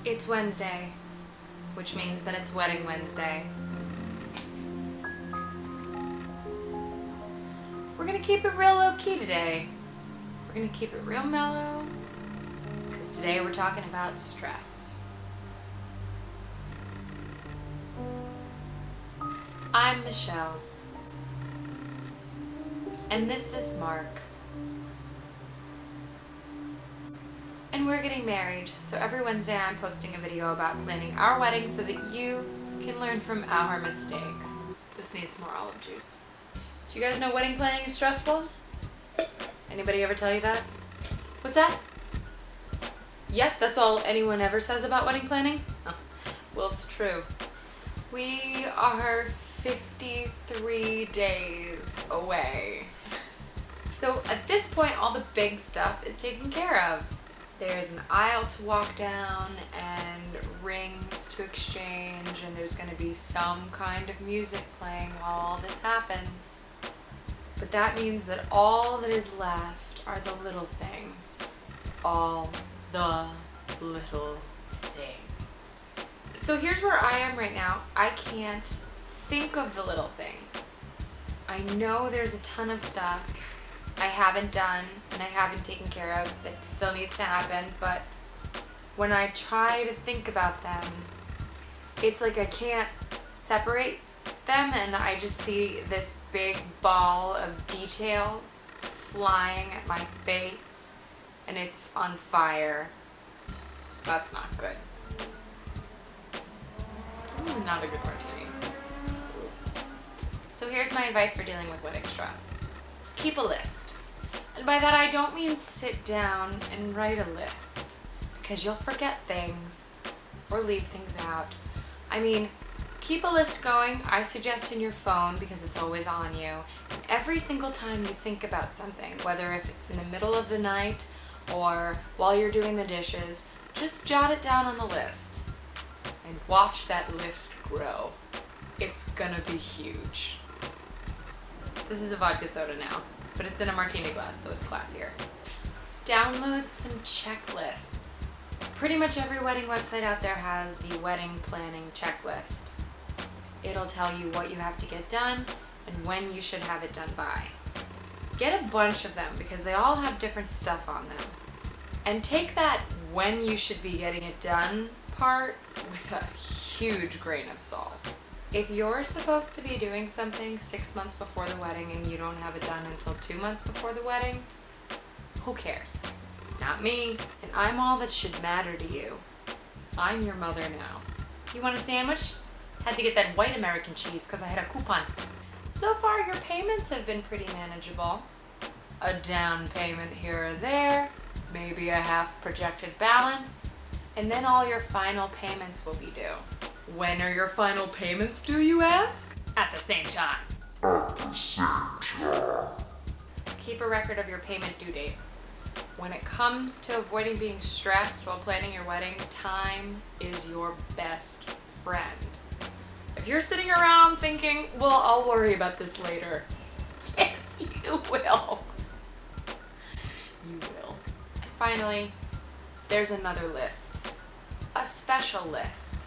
It's Wednesday, which means that it's Wedding Wednesday. We're gonna keep it real low-key today. We're gonna keep it real mellow, because today we're talking about stress. I'm Michelle, and this is Mark. And we're getting married, so every Wednesday I'm posting a video about planning our wedding so that you can learn from our mistakes. This needs more olive juice. Do you guys know wedding planning is stressful? Anybody ever tell you that? What's that? Yep, that's all anyone ever says about wedding planning? Oh, well, it's true. We are 53 days away. So at this point, all the big stuff is taken care of. There's an aisle to walk down and rings to exchange, and there's going to be some kind of music playing while all this happens. But that means that all that is left are the little things. All the little things. So here's where I am right now. I can't think of the little things. I know there's a ton of stuff I haven't done and I haven't taken care of that still needs to happen, but when I try to think about them, it's like I can't separate them, and I just see this big ball of details flying at my face, and it's on fire. That's not good. This is not a good martini. So here's my advice for dealing with wedding stress. Keep a list. And by that I don't mean sit down and write a list, because you'll forget things or leave things out. I mean, keep a list going. I suggest in your phone, because it's always on you. And every single time you think about something, whether if it's in the middle of the night or while you're doing the dishes, just jot it down on the list and watch that list grow. It's gonna be huge. This is a vodka soda now, but it's in a martini glass, so it's classier. Download some checklists. Pretty much every wedding website out there has the wedding planning checklist. It'll tell you what you have to get done and when you should have it done by. Get a bunch of them because they all have different stuff on them. And take that when you should be getting it done part with a huge grain of salt. If you're supposed to be doing something 6 months before the wedding and you don't have it done until 2 months before the wedding, who cares? Not me, and I'm all that should matter to you. I'm your mother now. You want a sandwich? Had to get that white American cheese because I had a coupon. So far, your payments have been pretty manageable. A down payment here or there, maybe a half projected balance, and then all your final payments will be due. When are your final payments due, you ask? At the same time. Keep a record of your payment due dates. When it comes to avoiding being stressed while planning your wedding, time is your best friend. If you're sitting around thinking, well, I'll worry about this later. Yes, you will. You will. And finally, there's another list. A special list.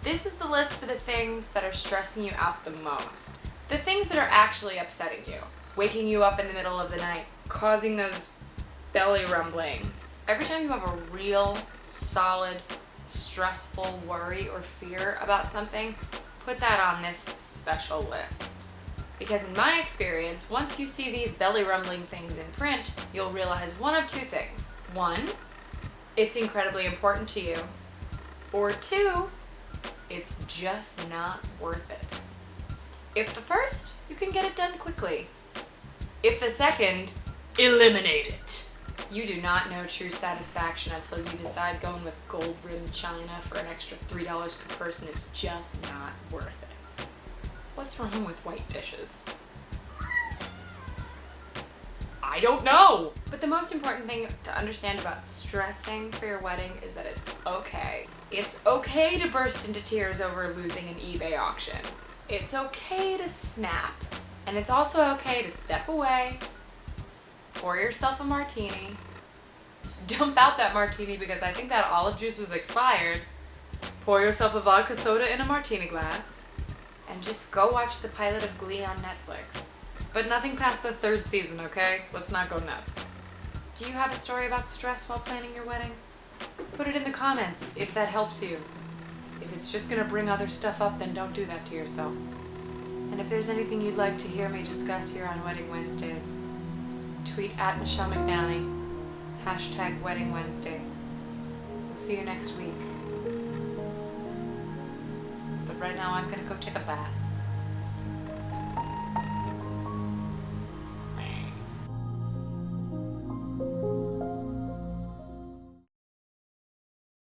This is the list for the things that are stressing you out the most. The things that are actually upsetting you. Waking you up in the middle of the night. Causing those belly rumblings. Every time you have a real, solid, stressful worry or fear about something, put that on this special list. Because in my experience, once you see these belly rumbling things in print, you'll realize one of two things. One, it's incredibly important to you. Or two, it's just not worth it. If the first, you can get it done quickly. If the second, eliminate it. You do not know true satisfaction until you decide going with gold-rimmed china for an extra $3 per person. It's just not worth it. What's wrong with white dishes? I don't know. But the most important thing to understand about stressing for your wedding is that it's okay. It's okay to burst into tears over losing an eBay auction. It's okay to snap. And it's also okay to step away, pour yourself a martini, Dump out that martini because I think that olive juice was expired. Pour yourself a vodka soda in a martini glass. And just go watch the pilot of Glee on Netflix. But nothing past the 3rd season, okay? Let's not go nuts. Do you have a story about stress while planning your wedding? Put it in the comments if that helps you. If it's just gonna bring other stuff up, then don't do that to yourself. And if there's anything you'd like to hear me discuss here on Wedding Wednesdays, tweet at Michelle McNally, #Wedding Wednesdays. We'll see you next week. But right now I'm gonna go take a bath.